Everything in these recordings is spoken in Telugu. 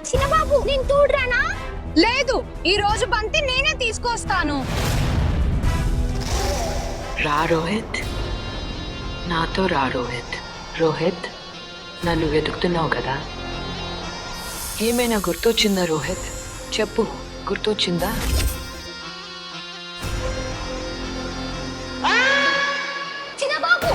చిన్నబాబు నేను తూడ్రానా? లేదు, ఈ రోజు బంతి నేనే తీసుకొస్తాను. రా రోహిత్, నాతో రా రోహిత్. రోహిత్, నన్ను వెతుకుతున్నావు కదా, ఏమైనా గుర్తొచ్చిందా రోహిత్? చెప్పు, గుర్తొచ్చిందా? చిన్నబాబు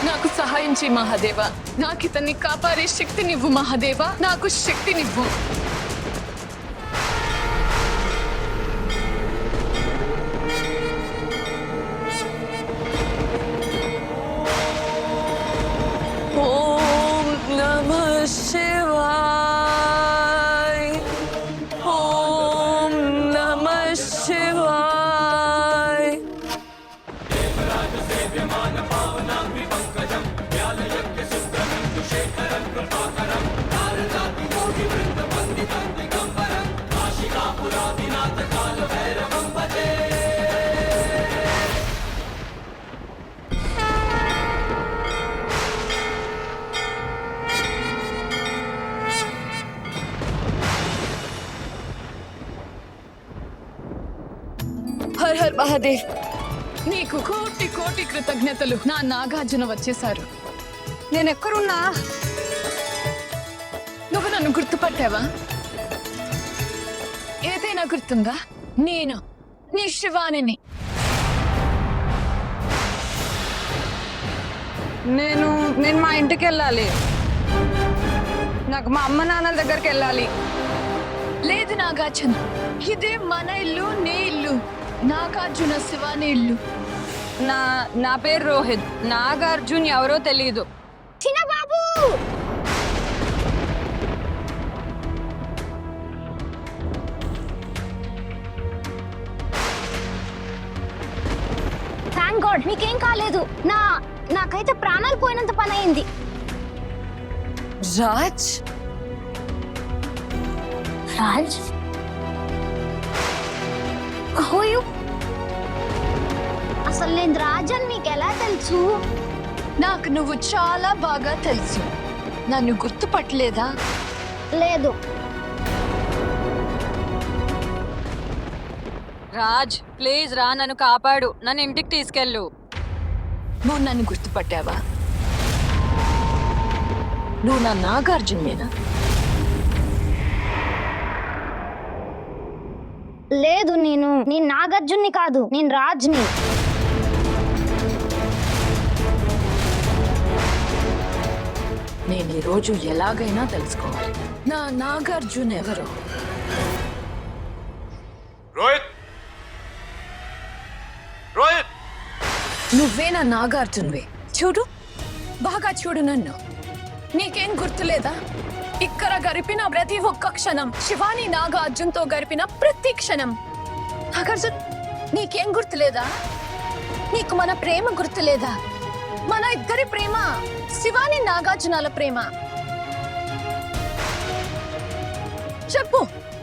నాకు సహాయం చేయి మహాదేవా. నాకు ఇతన్ని కాపాడే శక్తినివ్వు మహాదేవా, నాకు శక్తినివ్వు. ఓం నమః శివాయ, ఓం నమః శివాయ. హర్ హర్ మహాదేవ్, నీకు కోటి కోటి కృతజ్ఞతలు. నా నాగార్జున వచ్చేశారు. నేనెక్కడున్నా? నువ్వు నన్ను గుర్తుపట్టావా? ఏదైనా గుర్తుందా? నేను నీ శివానిని. నేను మా ఇంటికి వెళ్ళాలి. నాకు మా అమ్మ నాన్నల దగ్గరికి వెళ్ళాలి. లేదు నాగార్జున, ఇదే మన ఇల్లు, నీ ఇల్లు. నాగార్జున శివాని ఇల్లు. నా పేరు రోహిత్. నాగార్జున్ ఎవరో తెలియదు. చిన్నబాబు థ్యాంక్ గాడ్ మీకేం కాలేదు. నాకైతే ప్రాణాలు పోయినంత పని అయింది. రాజ్, రాజ్ హోయు అసలు నేను రాజ్ అని నీకు ఎలా తెలుసు? నాకు నువ్వు చాలా బాగా తెలుసు. నన్ను గుర్తుపట్టలేదా? లేదు. రాజ్ ప్లీజ్ రా, నన్ను కాపాడు, నన్ను ఇంటికి తీసుకెళ్ళు. నువ్వు నన్ను గుర్తుపట్టావా? నువ్వు నా నాగార్జునేనా? లేదు, నేను నాగార్జున్ని కాదు, నేను రాజ్ని. నేను ఈరోజు ఎలాగైనా తెలుసుకోవాలి నా నాగార్జున్ ఎవరో. రోహిత్, రోహిత్, నువ్వే నా నాగార్జున్వే. చూడు, బాగా చూడు నన్ను. నీకేం గుర్తులేదా? ఇక్కడ గడిపిన ప్రతి ఒక్క క్షణం, శివాని నాగార్జున్తో గడిపిన ప్రతి క్షణం. నాగార్జున్, నీకేం గుర్తులేదా? నీకు మన ప్రేమ గుర్తులేదా? మన ఇద్దరి ప్రేమ, శివాని నాగార్జునాల ప్రేమ. చెప్పు,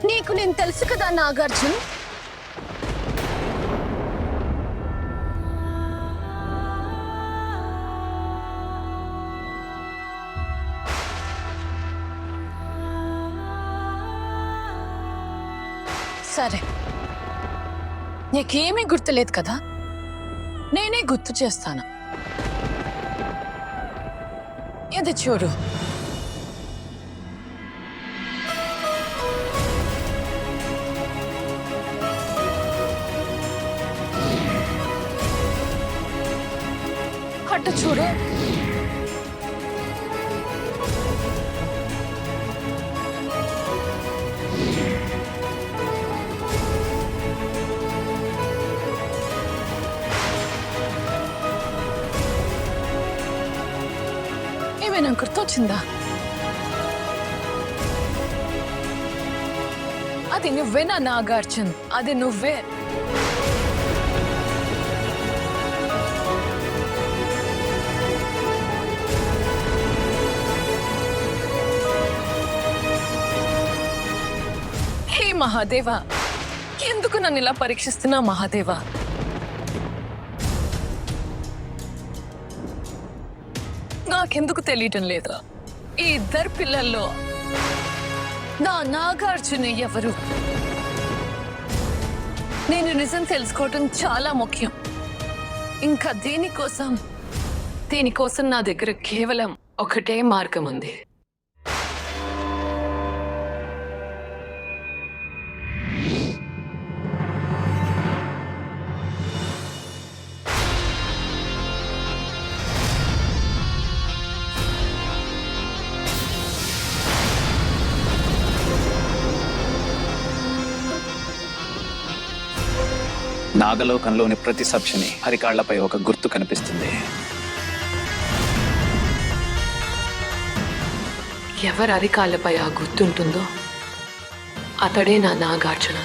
నీకు నేను తెలుసు కదా నాగార్జున్. సరే, నీకేమీ గుర్తులేదు కదా, నేనే గుర్తు చేస్తాను. ఇది చూడు. అటు చూడు. ఏమైనా గుర్తొచ్చిందా? అది నువ్వే నా నాగార్జున్, అది నువ్వే. హే మహాదేవా, ఎందుకు నన్ను ఇలా పరీక్షిస్తున్నా మహాదేవా? నాకెందుకు తెలియటం లేదా? ఈ ఇద్దరు పిల్లల్లో నా నాగార్జున ఎవరు? నేను నిజం తెలుసుకోవటం చాలా ముఖ్యం. ఇంకా దీనికోసం నా దగ్గర కేవలం ఒకటే మార్గం ఉంది. నాగలోకంలోని ప్రతి సభ్యుని అరికాళ్లపై ఒక గుర్తు కనిపిస్తుంది. ఎవరి అరికాళ్ళపై ఆ గుర్తుంటుందో అతడే నా నాగార్జున.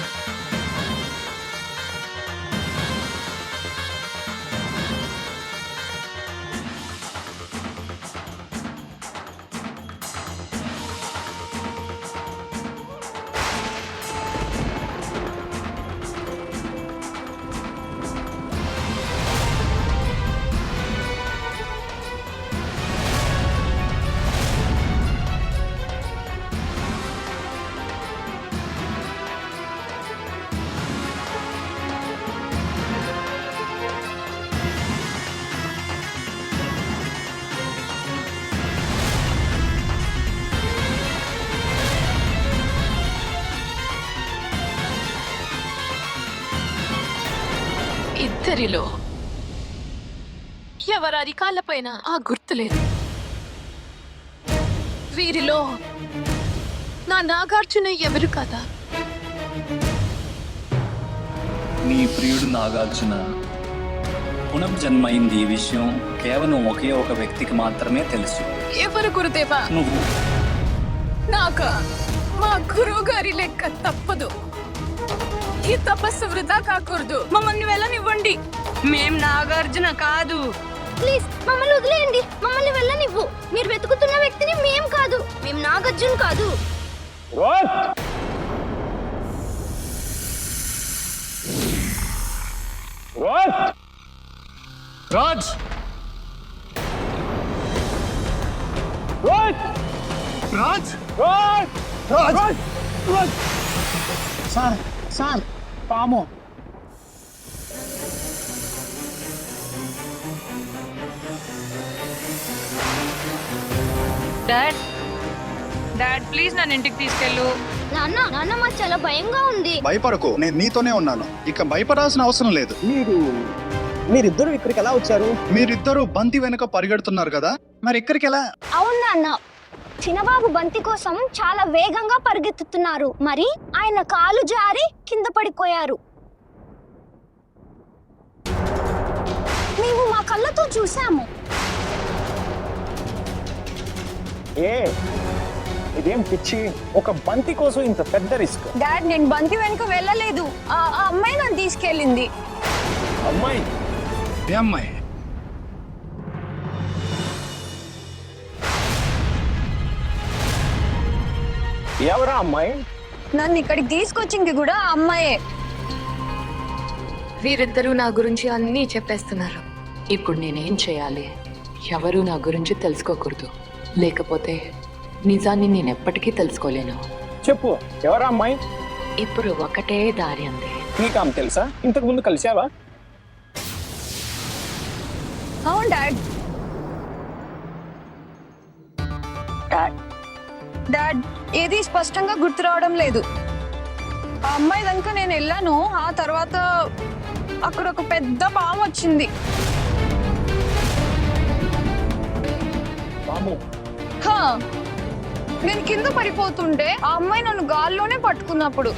ఇద్దరిలో ఎవరి అరికాళ్ళపైన ఆ గుర్తు లేదు. వీరిలో నా నాగార్జున ఎవరు కదా? నీ ప్రియుడు నాగార్జున పునర్జన్మైంది. ఈ విషయం కేవలం ఒకే ఒక వ్యక్తికి మాత్రమే తెలుసు. ఎవరు గురుదేవా? నువ్వు. నాకా మా గురువు గారి లెక్క తప్పదు. ఈ తపస్సు వృధా కాకూడదు. మమ్మల్ని వెళ్ళనివ్వండి. మేం నాగార్జున కాదు. ప్లీజ్ మమ్మల్ని వదిలేయండి. మమ్మల్ని వెళ్ళనివ్వు. మీరు వెతుకుతున్న వ్యక్తిని మేం కాదు. మేం నాగార్జున కాదు. రాజ్! రాజ్! సార్ పాము. డాడ్ ప్లీజ్ నన్ను ఇంటికి తీసుకెళ్ళు. నాన్న మాకు చాలా భయంగా ఉంది. భయపడకు, నేను నీతోనే ఉన్నాను. ఇక భయపడాల్సిన అవసరం లేదు. మీరిద్దరు ఇక్కడికి ఎలా వచ్చారు? మీరిద్దరు బంతి వెనుక పరిగెడుతున్నారు కదా, మరి ఇక్కడికి ఎలా? అవును నాన్న, చిన్నబాబు బంతి కోసం చాలా వేగంగా పరిగెత్తుతున్నారు. మరి ఆయన కాలు జారి కింద పడిపోయారు. మేము మా కళ్ళతో చూసాము. ఇదేం పిచ్చి! ఒక బంతి కోసం ఇంత పెద్ద రిస్క్. డాడ్, నేను బంతి వెనుక వెళ్ళలేదు. ఆ అమ్మాయి నన్ను తీసుకెళ్ళింది. అమ్మాయి? ఏ అమ్మాయి? ఎవరా అమ్మాయి? నన్ను ఇక్కడికి తీసుకొచ్చింది కూడా ఆ అమ్మాయే. వీరిద్దరూ నా గురించి అన్నీ చెప్పేస్తున్నారు. ఇప్పుడు నేనేం చేయాలి? ఎవరు నా గురించి తెలుసుకోకూడదు, లేకపోతే నిజాన్ని నేను ఎప్పటికీ తెలుసుకోలేను. చెప్పు, ఎవరా అమ్మాయి? ఇప్పుడు ఒకటే దారి ఉంది. నీకు ఆమె తెలుసా? ఇంతకు ముందు కలిసావా? అవును డాడ్. డాడ్, ఏది స్పష్టంగా గుర్తు రావడం లేదు. ఆ అమ్మాయి కనుక నేను వెళ్ళాను. ఆ తర్వాత అక్కడ ఒక పెద్ద పాము వచ్చింది. పాము? హా, నేను కింద పడిపోతుంటే ఆ అమ్మాయి నన్ను గాల్లోనే పట్టుకున్నప్పుడు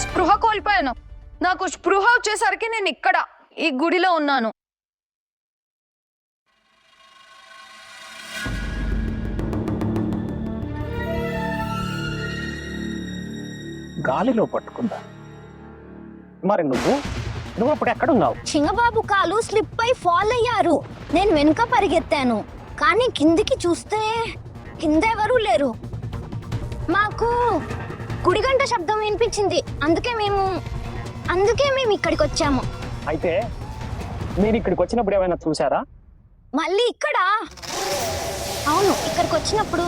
స్పృహ కోల్పోయాను. నాకు స్పృహ వచ్చేసరికి నేను ఇక్కడ ఈ గుడిలో ఉన్నాను. గాలిలో పట్టుకుందా? మరి నువ్వు అప్పుడు ఎక్కడున్నావు? చిన్నబాబు కాలు స్లిప్ అయి ఫాల్ అయ్యారు. నేను వెనుక పరిగెత్తాను, కానీ కిందికి చూస్తే కిందెవరూ లేరు. మాకు గుడిగంట శబ్దం వినిపించింది. అందుకే మేము ఇక్కడికి వచ్చాము. అయితే మీరు ఇక్కడికి వచ్చినప్పుడు ఏమైనా చూసారా? మళ్ళీ ఇక్కడ అవును ఇక్కడికి వచ్చినప్పుడు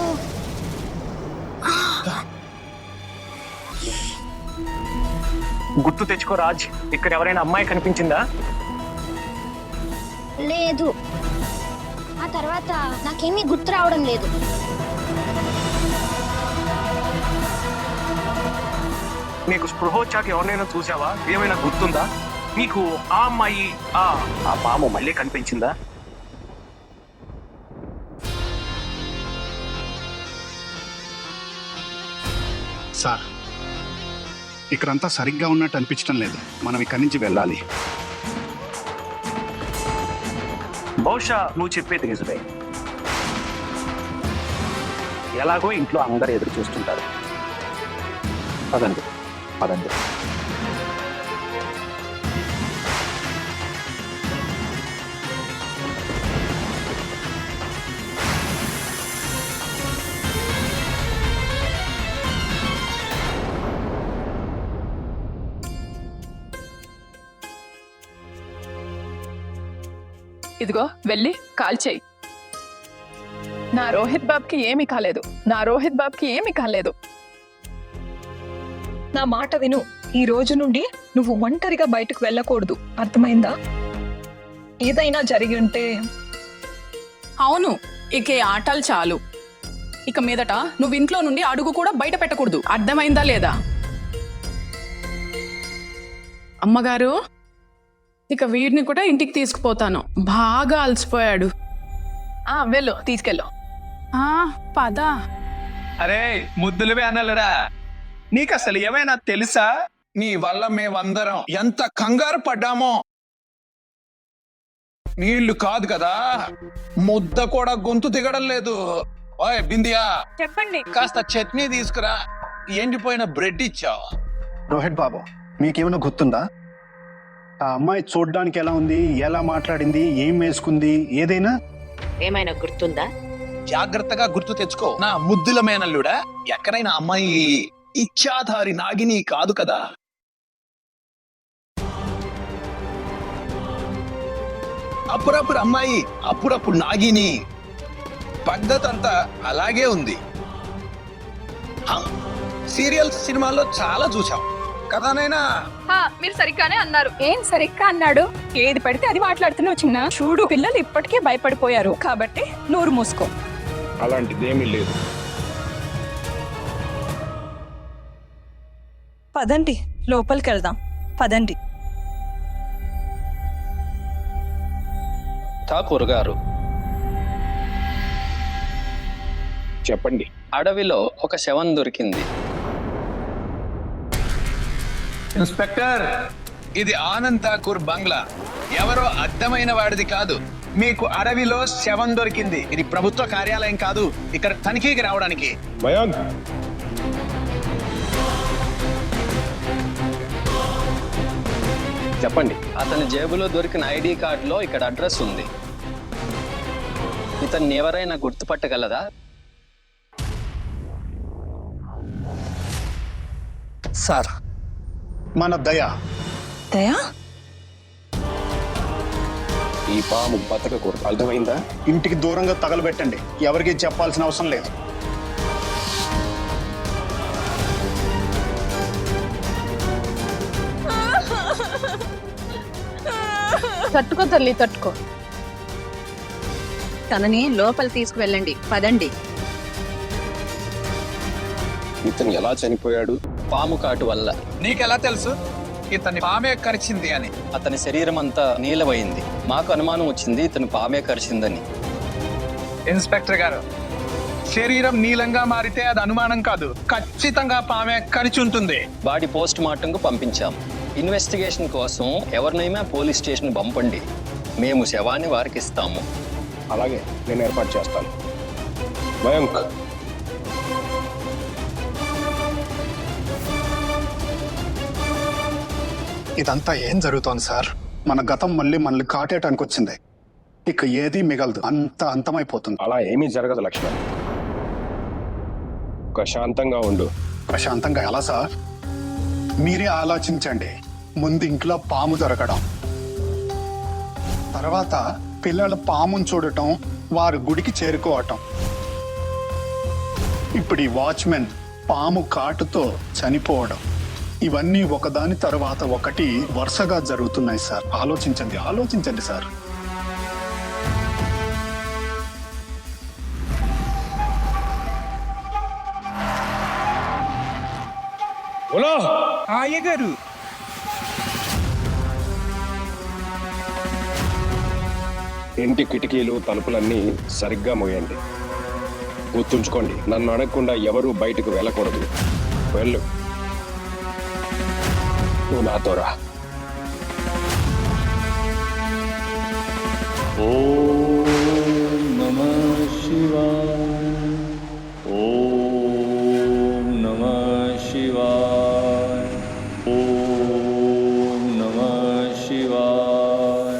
గుర్తు తెచ్చుకో రాజ్, ఇక్కడ ఎవరైనా అమ్మాయి కనిపించిందా? లేదు. ఆ తర్వాత నాకేమీ గుర్తు రావడం లేదు. నీకు స్పృహ వచ్చాక ఎవరినైనా చూసావా? ఏమైనా గుర్తుందా నీకు? ఆ అమ్మాయి ఆ పాము మళ్ళీ కనిపించిందా? సార్, ఇక్కడంతా సరిగ్గా ఉన్నట్టు అనిపించడం లేదు. మనం ఇక్కడి నుంచి వెళ్ళాలి. బహుశా నువ్వు చెప్పేది నిజమే. ఎలాగో ఇంట్లో అందరు ఎదురు చూస్తుంటారు. పదండి పదండి. ఇదిగో వెళ్ళి కాల్ చేయి. నా రోహిత్ బాబ్కి ఏమీ కాలేదు. నా రోహిత్ బాబ్కి ఏమీ కాలేదు. నా మాట విను. ఈ రోజు నుండి నువ్వు ఒంటరిగా బయటకు వెళ్ళకూడదు, అర్థమైందా? ఏదైనా జరిగి ఉంటే అవును, ఇక ఈ ఆటలు చాలు. ఇక మీదట నువ్వు ఇంట్లో నుండి అడుగు కూడా బయట పెట్టకూడదు, అర్థమైందా లేదా? అమ్మగారు, ఇక వీడిని కూడా ఇంటికి తీసుకుపోతాను. బాగా అలసిపోయాడు. వెళ్ళు, తీసుకెళ్ళు. పద. అరే ముద్దులవే అన్నలురా, నీకు అసలు ఏమైనా తెలుసా? నీ వల్ల మేమందరం ఎంత కంగారు పడ్డామో. నీళ్లు కాదు కదా, ముద్ద కూడా గొంతు దిగడం లేదు. ఓయ్ బిందియా, చెప్పండి. కాస్త చట్నీ తీసుకురా, ఎండిపోయిన బ్రెడ్ ఇచ్చావు. రోహిత్ బాబు, మీకేమైనా గుర్తుందా? ఆ అమ్మాయి చూడడానికి ఎలా ఉంది, ఎలా మాట్లాడింది, ఏం వేసుకుంది, ఏదైనా ఏమైనా గుర్తుందా? జాగ్రత్తగా గుర్తు తెచ్చుకో నా ముద్దుల మేనల్లుడా. ఎక్కడైనా అమ్మాయి ఇచ్చాధారి నాగిని కాదు కదా. అప్పుడప్పుడు అమ్మాయి, అప్పుడప్పుడు నాగిని. పద్ధతి అంతా అలాగే ఉంది. సీరియల్స్ సినిమాల్లో చాలా చూసాం కదానైనా. మీరు సరిగ్గానే అన్నారు. ఏం సరిగ్గా అన్నాడు? ఏది పడితే అది మాట్లాడుతున్నావు చిన్న. చూడు, పిల్లలు ఇప్పటికే భయపడిపోయారు కాబట్టి నోరు మూసుకో. అలాంటిదేమీ లేదు. పదండి, లోపలికి వెళ్దాం. పదండి. ఠాకూర్ గారు చెప్పండి. అడవిలో ఒక శవం దొరికింది. ఇన్స్పెక్టర్, ఇది ఆనంద్ ఠాకూర్ బంగ్లా. ఎవరో అర్థమైన వాడిది కాదు. మీకు అడవిలో శవం దొరికింది. ఇది ప్రభుత్వ కార్యాలయం కాదు, ఇక్కడ తనిఖీకి రావడానికి. మయాంక్, చెప్పండి. అతని జేబులో దొరికిన ఐడి కార్డులో ఇక్కడ అడ్రస్ ఉంది. ఇతన్ని ఎవరైనా గుర్తుపట్టగలదా? సార్, మన దయా. దయా? ఈ పాము బతకకూడదు, అర్థమైందా? ఇంటికి దూరంగా తగలబెట్టండి. ఎవరికి చెప్పాల్సిన అవసరం లేదు. తట్టుకో తల్లి, తట్టుకో. తనని లోపల తీసుకువెళ్ళండి. పదండి. ఇతను ఎలా చనిపోయాడు? పాము కాటు వల్ల. నీకెలా తెలుసు ఇతన్ని పామే కరిచింది అని? అతని శరీరం అంతా నీలమైంది. మాకు అనుమానం వచ్చింది ఇతను పామే కరిచిందని. ఇన్స్పెక్టర్ గారు, శరీరం నీలంగా మారితే అది అనుమానం కాదు, ఖచ్చితంగా పామే కరిచి ఉంటుంది. బాడీ పోస్ట్ మార్టంకు పంపించాం. ఇన్వెస్టిగేషన్ కోసం ఎవరినైనా పోలీస్ స్టేషన్ పంపండి. మేము శవాన్ని వారికి ఇస్తాము. అలాగే, నేను ఏర్పాటు చేస్తాను. మయాంక్, ఇదంతా ఏం జరుగుతోంది సార్? మన గతం మళ్ళీ మనల్ని కాటేయటానికి వచ్చింది. ఇక ఏది మిగలదు, అంత అంతమైపోతుంది. అలా ఏమీ జరగదు లక్ష్మణ్. ప్రశాంతంగా ఉండు. ప్రశాంతంగా ఎలా సార్? మీరే ఆలోచించండి. ముందు ఇంట్లో పాము దొరకడం, తర్వాత పిల్లల పామును చూడటం, వారు గుడికి చేరుకోవటం. ఇప్పుడు ఈ వాచ్మెన్ పాము కాటుతో చనిపోవడం, ఇవన్నీ ఒకదాని తర్వాత ఒకటి వరుసగా జరుగుతున్నాయి సార్. ఆలోచించండి సార్. అయ్యగారు, ఇంటి కిటికీలు తలుపులన్నీ సరిగ్గా మోయండి. గుర్తుంచుకోండి, నన్ను అడగకుండా ఎవరూ బయటకు వెళ్ళకూడదు. వెళ్ళు, నువ్వు నాతో రా. ఓం నమః శివాయ, ఓం నమః శివాయ, ఓం నమః శివాయ,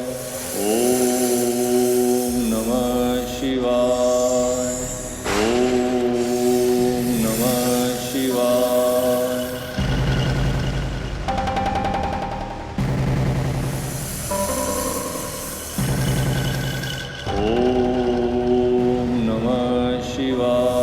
ఓం నమః శివాయ, ఓం నమః శివాయ. ఓం నమః శివాయ.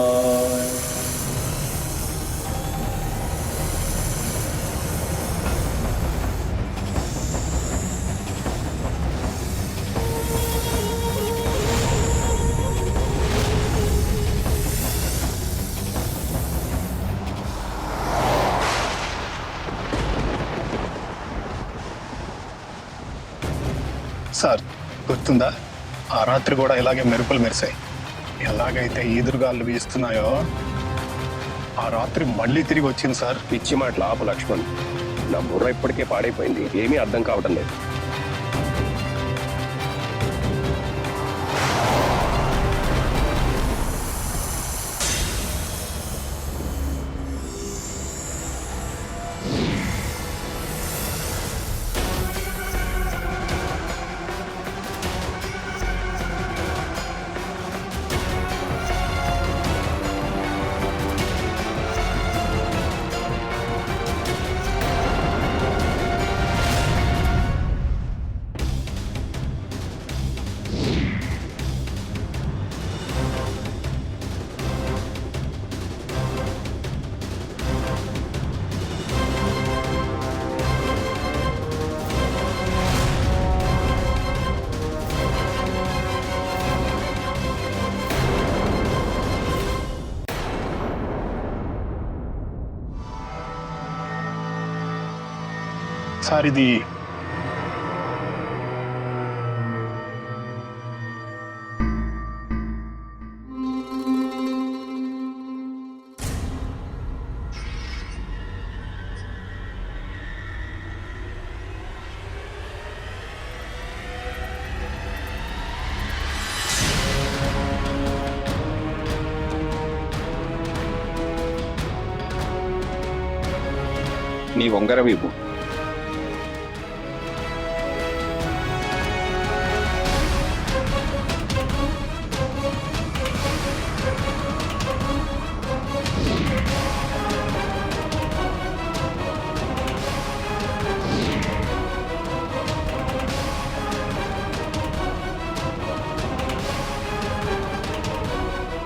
సార్ గుర్తుందా, ఆ రాత్రి కూడా ఇలాగే మెరుపులు మెరిశాయి. ఎలాగైతే ఈదురుగాళ్ళు వీస్తున్నాయో ఆ రాత్రి మళ్ళీ తిరిగి వచ్చింది సార్. పిచ్చి మాటలు ఆపు లక్ష్మణ్. నా బుర్ర ఇప్పటికే పాడైపోయింది, ఏమీ అర్థం కావటం లేదు. సార్ ఇది నీ ఉంగరం ఇవ్వు.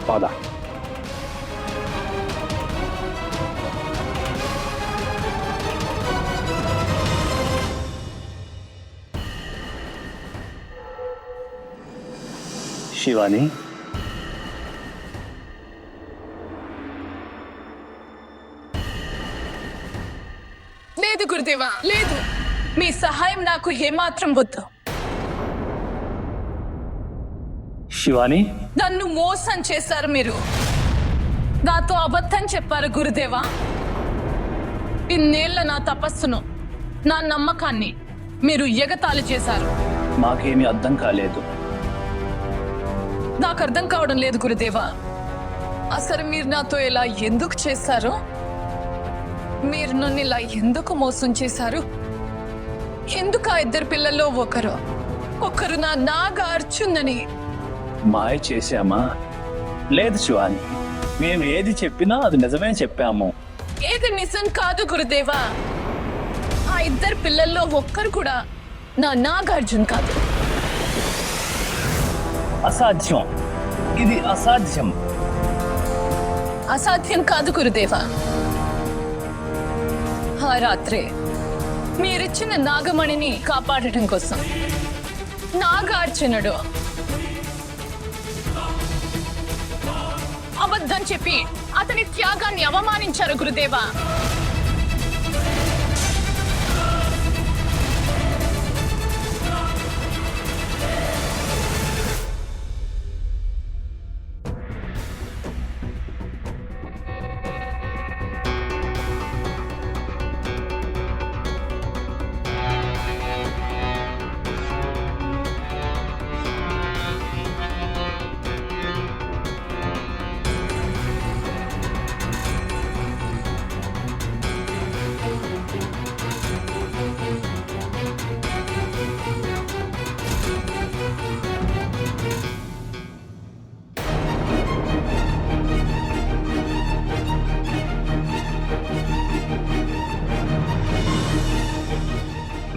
పద. శివాని, లేదు గురుదేవా, లేదు. మీ సహాయం నాకు ఏమాత్రం వద్దు. శివాని, నన్ను మోసం చేశారు మీరు. నాతో అబద్ధం చెప్పారు గురుదేవా. ఇన్నేళ్ల నా తపస్సును, నా నమ్మకాన్ని మీరు ఎగతాళి చేశారు. మాకేమీ అర్థం కాలేదు. నాకు అర్థం కావడం లేదు గురుదేవా. అసలు మీరు నాతో ఇలా ఎందుకు చేశారు? మీరు నన్ను ఇలా ఎందుకు మోసం చేశారు? ఎందుకు ఆ ఇద్దరు పిల్లల్లో ఒకరు నా నాగార్జునని మాయ చేశామా? లేదు శివాని, మేము ఏది చెప్పినా అది నిజమే చెప్పాము. ఏది నిజం కాదు గురుదేవా. ఆ ఇద్దరు పిల్లల్లో ఒక్కరు కూడా నా నాగార్జున కాదు. అసాధ్యం. ఇది అసాధ్యం. అసాధ్యం కాదు గురుదేవా. ఆ రాత్రే మీరిచ్చిన నాగమణిని కాపాడటం కోసం నాగార్జునుడు అబద్ధం చెప్పి అతని త్యాగాన్ని అవమానించారు గురుదేవా.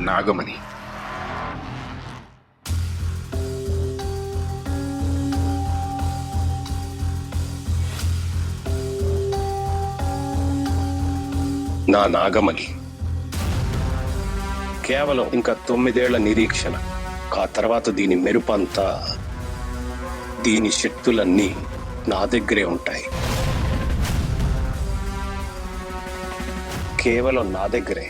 నాగమణి నా నాగమణి కేవలం ఇంకా 9 ఏళ్ల నిరీక్షణ. ఆ తర్వాత దీని మెరుపంతా, దీని శక్తులన్నీ నా దగ్గరే ఉంటాయి. కేవలం నా దగ్గరే.